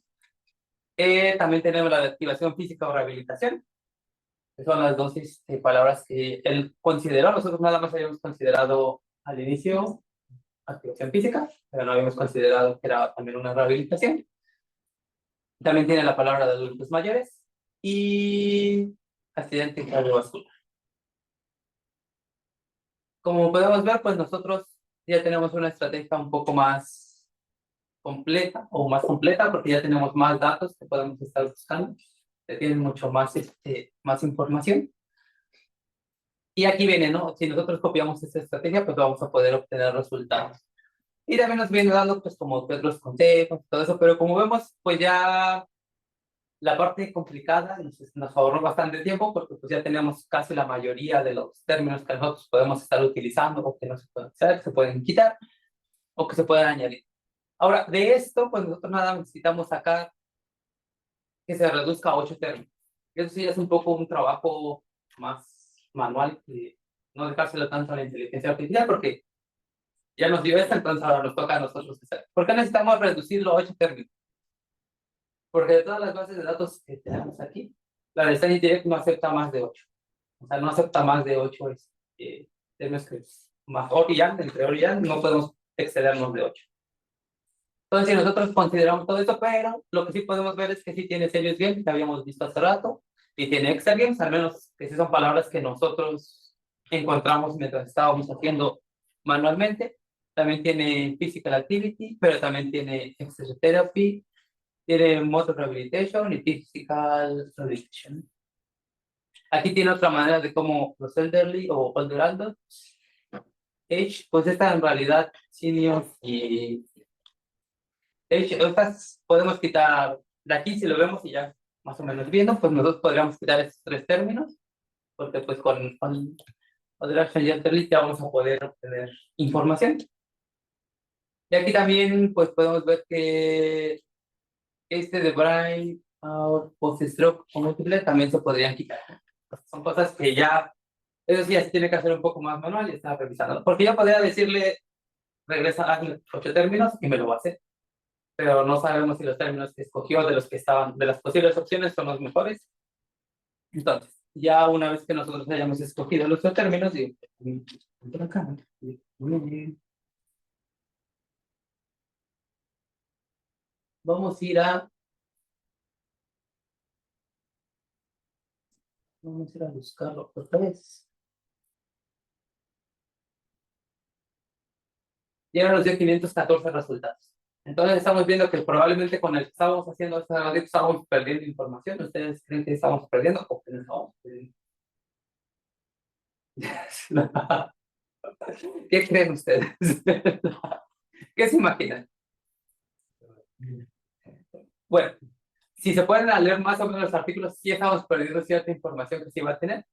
También tenemos la de activación física o rehabilitación, que son las dos palabras que él consideró. Nosotros nada más habíamos considerado al inicio activación física, pero no habíamos considerado que era también una rehabilitación. También tiene la palabra de adultos mayores y accidente cardiovascular. Como podemos ver, pues nosotros ya tenemos una estrategia un poco más completa o más completa, porque ya tenemos más datos que podemos estar buscando, que tienen mucho más, más información. Y aquí viene, ¿no? Si nosotros copiamos esa estrategia, pues vamos a poder obtener resultados. Y también nos viene dando, pues, como otros consejos, todo eso, pero como vemos, pues ya la parte complicada nos ahorró bastante tiempo, porque pues ya tenemos casi la mayoría de los términos que nosotros podemos estar utilizando, o que no se pueden usar, que se pueden quitar, o que se pueden añadir. Ahora, de esto, pues nosotros nada necesitamos sacar que se reduzca a 8 términos. Eso sí es un poco un trabajo más manual, que no dejárselo tanto a la inteligencia artificial, porque ya nos dio esto, entonces ahora nos toca a nosotros hacer. ¿Por qué necesitamos reducirlo a 8 términos? Porque de todas las bases de datos que tenemos aquí, la de Scientix no acepta más de 8. O sea, no acepta más de 8 términos que es más or y and, entre or y and, no podemos excedernos de 8. Entonces, si nosotros consideramos todo esto, pero lo que sí podemos ver es que sí tiene Serious Games, que habíamos visto hace rato, y tiene Excel Games, al menos que sí son palabras que nosotros encontramos mientras estábamos haciendo manualmente. También tiene Physical Activity, pero también tiene Exercise Therapy, tiene Motor Rehabilitation y Physical Rehabilitation. Aquí tiene otra manera de cómo los elderly o older adults, age, pues esta en realidad senior y estas podemos quitar de aquí, si lo vemos y ya más o menos viendo, pues nosotros podríamos quitar estos 3 términos, porque pues con Older y elderly ya vamos a poder obtener información. Y aquí también pues podemos ver que de brain, post-stroke o múltiple también se podrían quitar. Son cosas que ya, eso sí, se tiene que hacer un poco más manual y estar revisando. Porque yo podría decirle, regresa a 8 términos y me lo va a hacer. Pero no sabemos si los términos que escogió de los que estaban, de las posibles opciones son los mejores. Entonces, ya una vez que nosotros hayamos escogido los términos, y vamos a ir a Vamos a ir a buscarlo otra vez. Y ahora nos dio 514 resultados. Entonces estamos viendo que probablemente con el que estábamos haciendo este ratito estábamos perdiendo información. ¿Ustedes creen que estamos perdiendo o que no estamos perdiendo? ¿Qué creen ustedes? ¿Qué se imaginan? Bueno, si se pueden leer más o menos los artículos, sí estamos perdiendo cierta información que sí va a tener.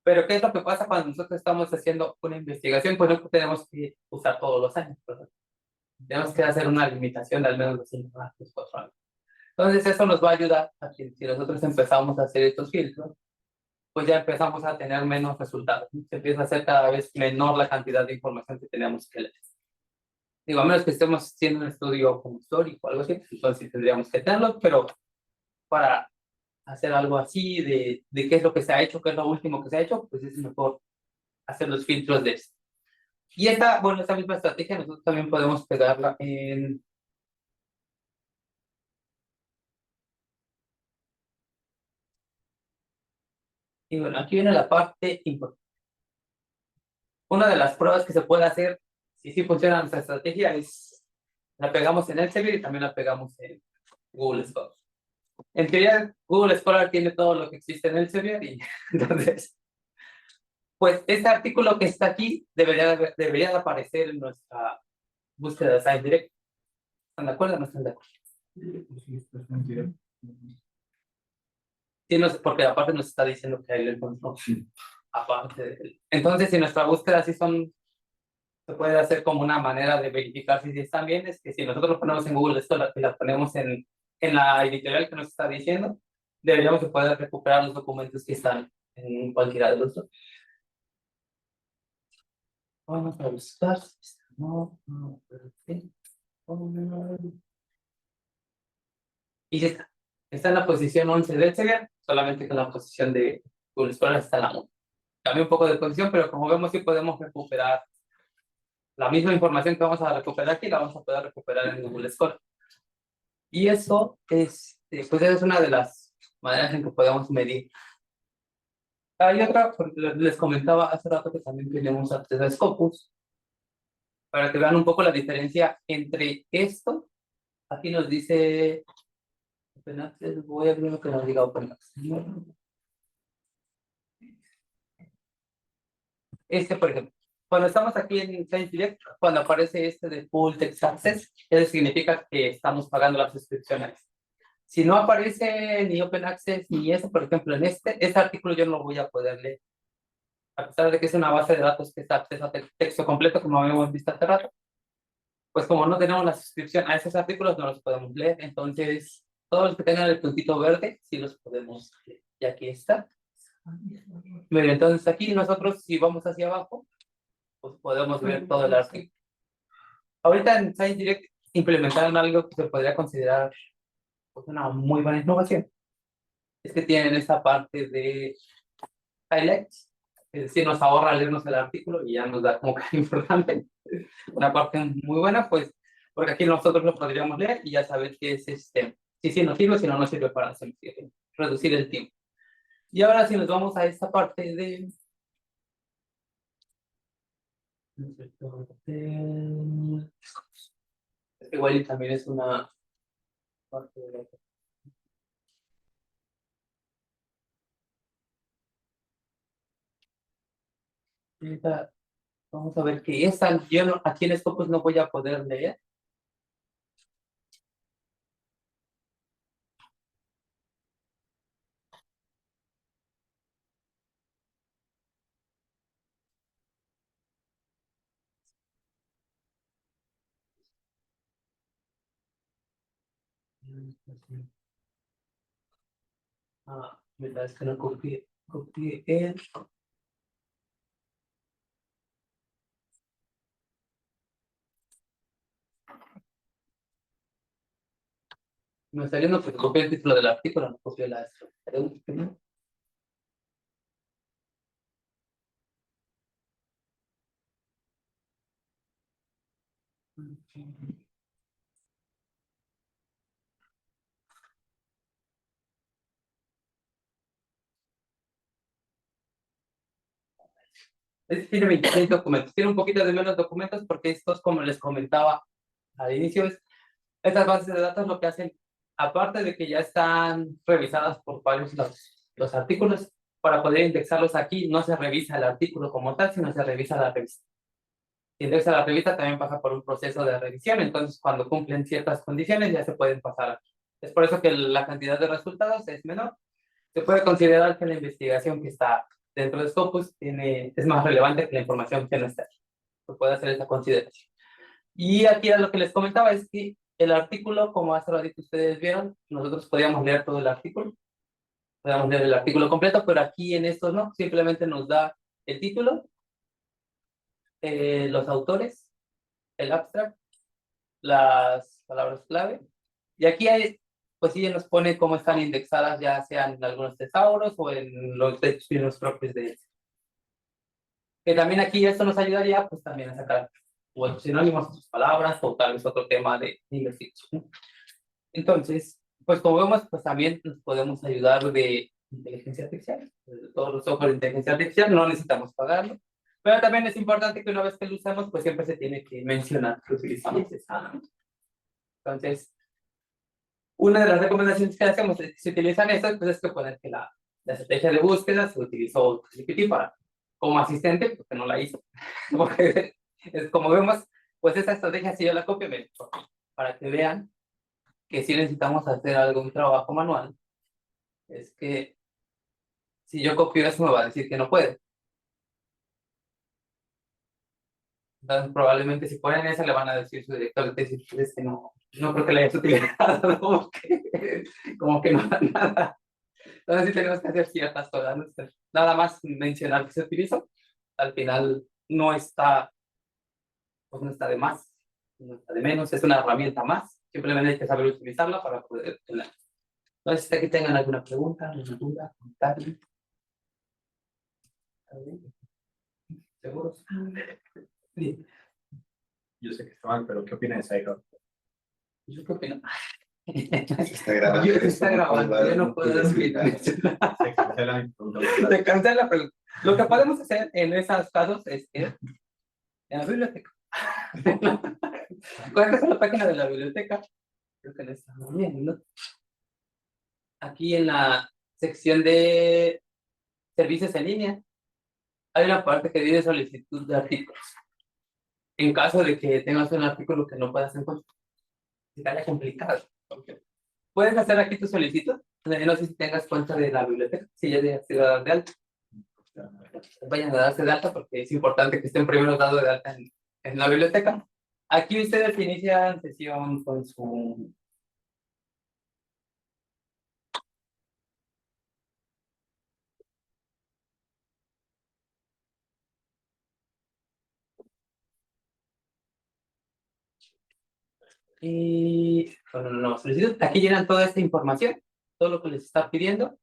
Pero ¿qué es lo que pasa cuando nosotros estamos haciendo una investigación? Pues no tenemos que usar todos los años, ¿verdad? Tenemos que hacer una limitación de al menos los 5 años, 4 años. Entonces eso nos va a ayudar a que si nosotros empezamos a hacer estos filtros, pues ya empezamos a tener menos resultados, ¿no? Se empieza a hacer cada vez menor la cantidad de información que tenemos que leer. Digo, a menos que estemos haciendo un estudio como histórico o algo así, pues entonces sí tendríamos que tenerlo, pero para hacer algo así de qué es lo que se ha hecho, qué es lo último que se ha hecho, pues es mejor hacer los filtros de esto. Y esta misma estrategia nosotros también podemos pegarla en... Y bueno, aquí viene la parte importante. Una de las pruebas que se puede hacer, si sí funciona nuestra estrategia, es la pegamos en Elsevier y también la pegamos en Google Scholar. En teoría, Google Scholar tiene todo lo que existe en Elsevier y entonces, pues este artículo que está aquí debería de aparecer en nuestra búsqueda de Science Direct. ¿Están de acuerdo o no están de acuerdo? Sí, no sé, porque aparte nos está diciendo que ahí lo encontró. Aparte entonces, si nuestra búsqueda sí son, se puede hacer como una manera de verificar si sí están bien, es que si nosotros lo ponemos en Google Scholar y la ponemos en la editorial que nos está diciendo, deberíamos de poder recuperar los documentos que están en cualquiera de los dos. Vamos a buscar. No, perfecto. Y ya está. Está en la posición 11 de Elsevier, solamente que en la posición de Google Scholar está la 1. Cambia un poco de posición, pero como vemos, sí podemos recuperar la misma información que vamos a recuperar aquí, la vamos a poder recuperar en Google Scholar. Y eso pues es una de las maneras en que podemos medir. Hay otra, porque les comentaba hace rato que también tenemos acceso a Scopus, para que vean un poco la diferencia entre esto. Aquí nos dice, voy a ver lo que nos diga Open Access. Por ejemplo, cuando estamos aquí en Science Direct, cuando aparece de Full Text Access, eso significa que estamos pagando las suscripciones. Si no aparece ni Open Access ni eso, por ejemplo, en este artículo yo no lo voy a poder leer. A pesar de que es una base de datos que está acceso a texto completo, como habíamos visto hace rato, pues como no tenemos la suscripción a esos artículos, no los podemos leer. Entonces, todos los que tengan el puntito verde, sí los podemos leer. Y aquí está. Bien, entonces aquí nosotros, si vamos hacia abajo, pues podemos ver todo el artículo. Ahorita en Science Direct implementaron algo que se podría considerar pues, una muy buena innovación. Es que tienen esta parte de highlights, es decir, nos ahorra leernos el artículo y ya nos da como que importante. Una parte muy buena, pues, porque aquí nosotros lo podríamos leer y ya saber qué es si sí nos sirve, si no nos sirve para reducir el tiempo. Y ahora si nos vamos a esta parte de... Igual y también es una parte de... Vamos a ver que esta, yo aquí en Scopus no voy a poder leer. Verdad es que no copié el... Me está viendo que copié el título del artículo, no copié la pregunta. Tiene 26 documentos, tiene un poquito de menos documentos porque estos, como les comentaba al inicio, estas bases de datos lo que hacen, aparte de que ya están revisadas por varios los artículos, para poder indexarlos aquí, no se revisa el artículo como tal, sino se revisa la revista. Si indexa la revista, también pasa por un proceso de revisión, entonces cuando cumplen ciertas condiciones ya se pueden pasar aquí. Es por eso que la cantidad de resultados es menor. Se puede considerar que la investigación que está dentro de Scopus es más relevante que la información que no está aquí. Se puede hacer esa consideración. Y aquí lo que les comentaba es que el artículo, como hace ratito ustedes vieron, nosotros podíamos leer todo el artículo, podíamos leer el artículo completo, pero aquí en estos no, simplemente nos da el título, los autores, el abstract, las palabras clave, y aquí hay, pues sí, nos pone cómo están indexadas, ya sean en algunos tesauros o en los textos propios de ellos. Que también aquí esto nos ayudaría, pues también a sacar o sinónimos, otras palabras, o tal vez otro tema de investigación. Entonces, pues como vemos, pues también nos podemos ayudar de inteligencia artificial. Todos los software de inteligencia artificial no necesitamos pagarlo, pero también es importante que una vez que lo usamos, pues siempre se tiene que mencionar que utilizamos esa. Entonces, una de las recomendaciones que hacemos es que si utilizan eso, pues es que poner que la estrategia de búsqueda se utilizó GPT para, como asistente, porque no la hizo. Porque es como vemos, pues esa estrategia, si yo la copio, para que vean que si necesitamos hacer algún trabajo manual, es que si yo copio eso me va a decir que no puede. Entonces probablemente si ponen esa le van a decir su director de tesis, pues, que no creo que la hayas utilizado, como que no da nada. Entonces sí tenemos que hacer ciertas cosas, ¿no? Nada más mencionar que se utilizó, al final no está, pues no está de más, no está de menos, es una herramienta más, simplemente hay que saber utilizarla para poder tener. Entonces, aquí tengan alguna pregunta, alguna duda, comentario. ¿Seguros? Sí. Yo sé que está mal, pero ¿qué opina de Psycho? ¿Yo qué opino? Está grabando. Está grabando, yo no puedo decir. Se cancela mi pregunta. Se cancela, pero lo que podemos hacer en esos casos es que en la biblioteca. Cuando a la página de la biblioteca, creo que no está muy bien, ¿no? Aquí en la sección de servicios en línea, hay una parte que dice solicitud de artículos. En caso de que tengas un artículo que no puedas encontrar, se te haya complicado. Puedes hacer aquí tu solicitud. No sé si tengas cuenta de la biblioteca, si ya te has sido dado de alta. Vayan a darse de alta porque es importante que estén primero dados de alta en la biblioteca. Aquí ustedes inician sesión con su... Y bueno, no, solicitud. Aquí llenan toda esta información, todo lo que les está pidiendo.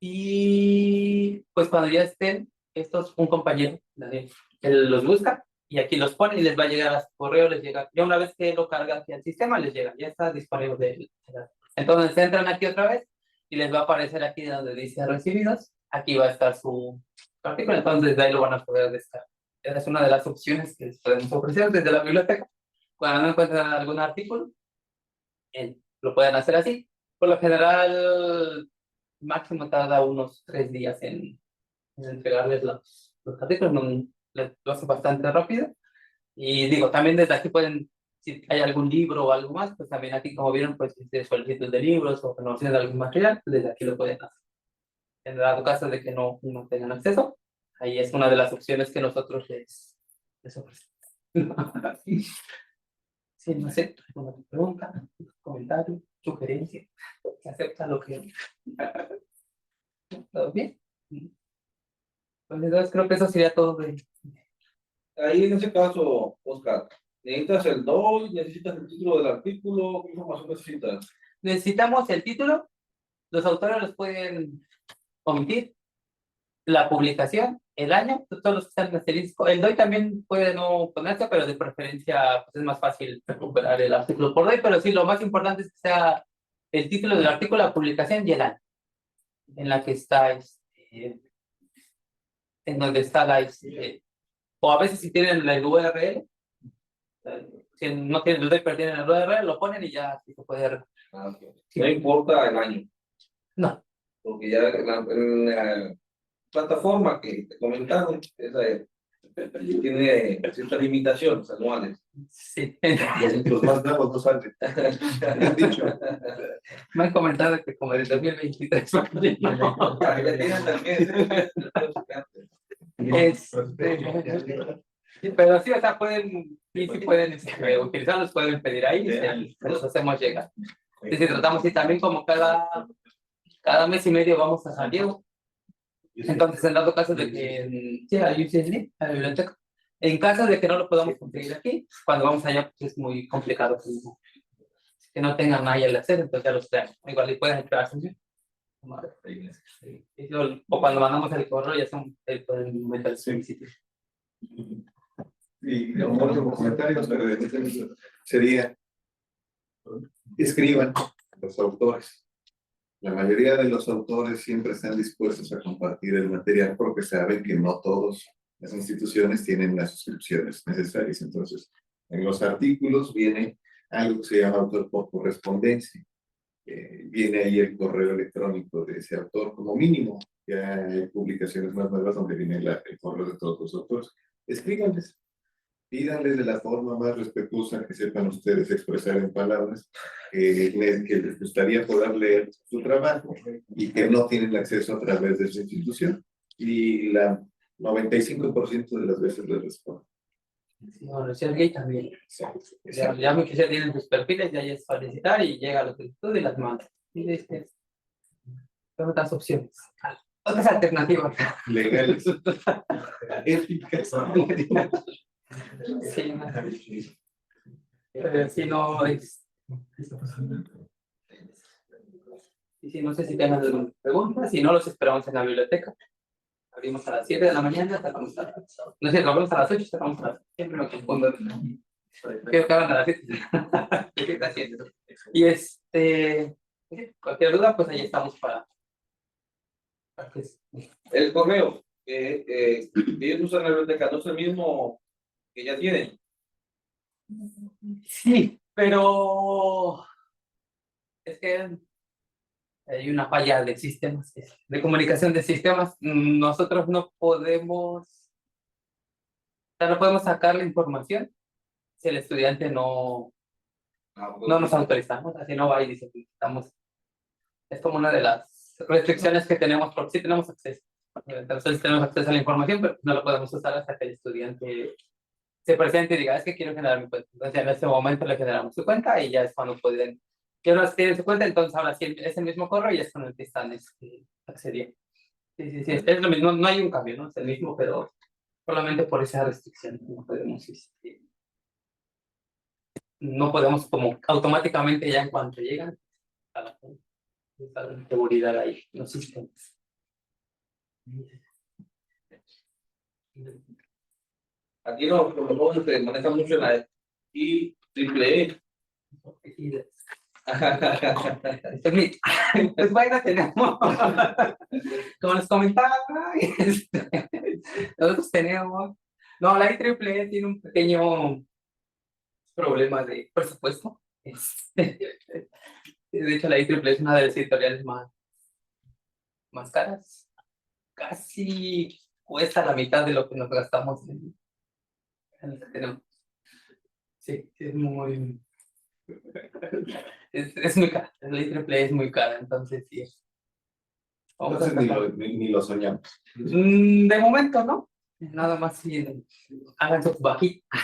Y pues cuando ya estén, estos, un compañero, Daniel, él los busca y aquí los pone y les va a llegar a su correo, les llega, ya una vez que lo carga aquí al sistema, les llega, ya está disponible. Entonces entran aquí otra vez y les va a aparecer aquí donde dice recibidos, aquí va a estar su artículo, entonces de ahí lo van a poder descargar. Esa es una de las opciones que les podemos ofrecer desde la biblioteca. Cuando no encuentran algún artículo, lo pueden hacer así. Por lo general, máximo tarda unos 3 días en entregarles los artículos, lo hace bastante rápido. Y digo, también desde aquí pueden, si hay algún libro o algo más, pues también aquí, como vieron, pues si solicitud de libros o renovación de algún material, pues desde aquí lo pueden hacer. En dado caso de que no tengan acceso, ahí es una de las opciones que nosotros les ofrecemos. Sí, no sé, alguna pregunta, comentario, sugerencia, se acepta lo que... ¿Todo bien? Pues entonces creo que eso sería todo de... Ahí en ese caso, Oscar, ¿necesitas el DOI? ¿Necesitas el título del artículo? ¿Qué información necesitas? Necesitamos el título, los autores los pueden omitir, la publicación, el año, todos los que están en asterisco. El DOI también puede no ponerse, pero de preferencia pues es más fácil recuperar el artículo por DOI, pero sí, lo más importante es que sea el título del artículo, la publicación y el año en la que está en donde está o a veces si tienen el URL, si no tienen el URL, pero tienen el URL, lo ponen y ya así se puede. No importa el año, No, porque ya en la plataforma que te comentaron, esa tiene ciertas limitaciones anuales. sí. Los más nuevos no salen. Han dicho. Me han comentado que como en el 2023. Ya tienen también. Sí, pero sí, o sea, pueden, sí pueden utilizarlos, pueden pedir ahí y los hacemos llegar. Y si tratamos, y también como cada mes y medio vamos a San Diego. Entonces, en dado caso de que, sí, a UCSD, a la biblioteca, en caso de que no lo podamos conseguir aquí, cuando vamos allá, pues es muy complicado que no tengan nadie al hacer, entonces ya los traen. Igual y pueden esperarse. O cuando mandamos el correo, ya son, pueden meter su sitio. Y como último comentario sería, escriban los autores. La mayoría de los autores siempre están dispuestos a compartir el material porque saben que no todas las instituciones tienen las suscripciones necesarias. Entonces, en los artículos viene algo que se llama autor por correspondencia. Viene ahí el correo electrónico de ese autor como mínimo. Ya hay publicaciones más nuevas donde viene el correo de todos los autores. Escríbanles. Pídanles de la forma más respetuosa que sepan ustedes expresar en palabras, que les gustaría poder leer su trabajo y que no tienen acceso a través de su institución. Y la 95% de las veces les responden. Sí, bueno, si es gay también. Ya muchos ya tienen sus perfiles, ya es solicitar y llega a la solicitud y las manda. Y son otras opciones. Otras alternativas. Legales. Éticas. Sí, si no es. Y si no sé si tienen alguna pregunta, si no los esperamos en la biblioteca. Abrimos a las 7 de la mañana, cerramos a las. No sé, abrimos a las 8, cerramos a las. Siempre me confundo. Creo que abran a las 7. Y cualquier duda, pues ahí estamos para que. El correo que ellos usan en la biblioteca no es el mismo que ya tienen. Sí, pero es que hay una falla de sistemas, de comunicación de sistemas. Nosotros no podemos, o sea, no podemos sacar la información si el estudiante no nos autorizamos, así no va y dice que estamos. Es como una de las restricciones que tenemos, porque sí tenemos acceso. Entonces tenemos acceso a la información, pero no lo podemos usar hasta que el estudiante se presente y diga, es que quiero generar mi cuenta. Entonces en ese momento le generamos su cuenta y ya es cuando pueden, que no tienen su cuenta, entonces ahora sí es el mismo correo y es con el que están accediendo. Sí, es lo mismo, no hay un cambio, ¿no? Es el mismo, pero solamente por esa restricción no podemos como automáticamente ya en cuanto llegan a la seguridad ahí, los sistemas. Aquí los jóvenes se manejan mucho en la IEEE. Pues bueno, tenemos, como les comentaba, nosotros tenemos, no, la IEEE tiene un pequeño problema de presupuesto. De hecho, la IEEE es una de las editoriales más caras. Casi cuesta la mitad de lo que nos gastamos en lo que tenemos. Sí, es muy... Es muy cara. La IEEE es muy cara, entonces sí. Entonces ni lo soñamos. De momento, ¿no? Nada más si hagan sus bajitas,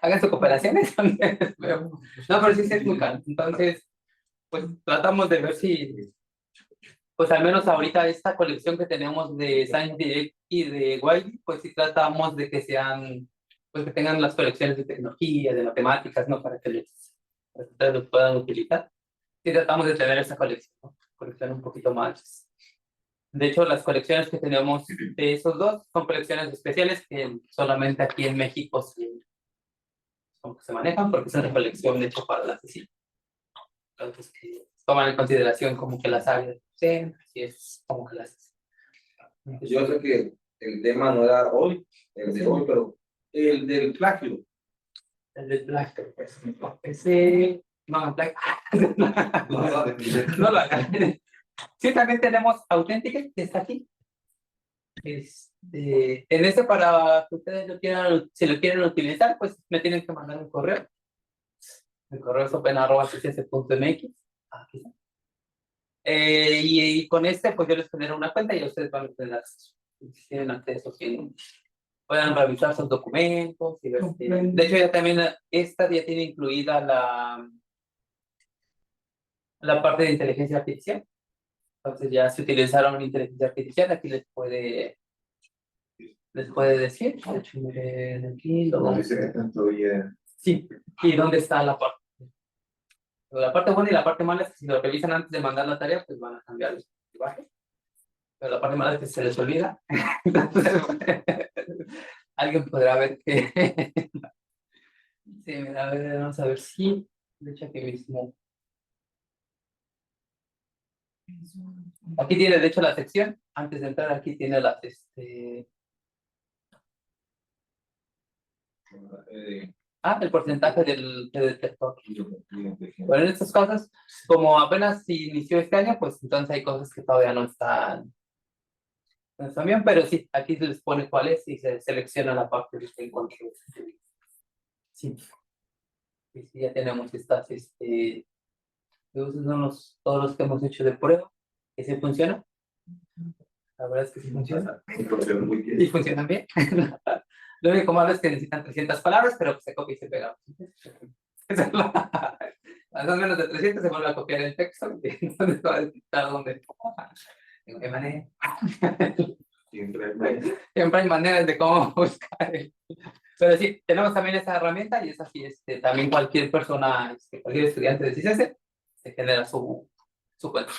hagan sus cooperaciones. No, pero sí es muy caro. Entonces, pues tratamos de ver si, pues al menos ahorita esta colección que tenemos de Science Direct y de Wiley, pues sí tratamos de que sean, pues que tengan las colecciones de tecnología, de matemáticas, ¿no? Para que ustedes los puedan utilizar. Sí tratamos de tener esa colección, ¿no? Colección un poquito más. De hecho, las colecciones que tenemos de esos dos son colecciones especiales que solamente aquí en México se manejan porque es una colección hecha para la CICI. Entonces, que toman en consideración como que las áreas, sí, así es como que las Yo sé que el tema no era hoy, el de hoy, pero el del plagio. El de Black, pues, ese, no, Black, no lo hagan. Sí, también tenemos Authenticate, que está aquí. En ese, para que ustedes lo quieran, si lo quieren utilizar, pues me tienen que mandar un correo. El correo es open@ccs.mx. Aquí está. Y con este, pues yo les genero una cuenta y ustedes van a tener acceso. Si tienen acceso, puedan revisar sus documentos. Y ver de hecho, ya también, esta ya tiene incluida la parte de inteligencia artificial. Entonces, ya si utilizaron inteligencia artificial, aquí les puede decir. De hecho, miren aquí. Como dice que tanto ya. Sí, y dónde está la parte. La parte buena y la parte mala es que si lo revisan antes de mandar la tarea, pues van a cambiar el lenguaje. Pero la parte mala es que se les olvida. Entonces, alguien podrá ver que. Sí, mira, a ver, vamos a ver si. De hecho, aquí mismo. Aquí tiene, de hecho, la sección. Antes de entrar, aquí tiene las. El porcentaje del detector. Bueno, en estas cosas, como apenas inició este año, pues entonces hay cosas que todavía no están bien, pero sí, aquí se les pone cuál es y se selecciona la parte que está en control. Sí. Y sí, ya tenemos estas, esos son todos los que hemos hecho de prueba, que sí funciona. La verdad es que sí funciona. Y funcionan bien. Lo único malo es que necesitan 300 palabras, pero se copia y se pega. Más menos de 300 se vuelve a copiar el texto. Y entonces va a detectar dónde. ¿De qué manera? Siempre hay maneras de cómo buscar. Pero sí, tenemos también esta herramienta y es así, también cualquier persona, cualquier estudiante de CICES se genera su cuenta.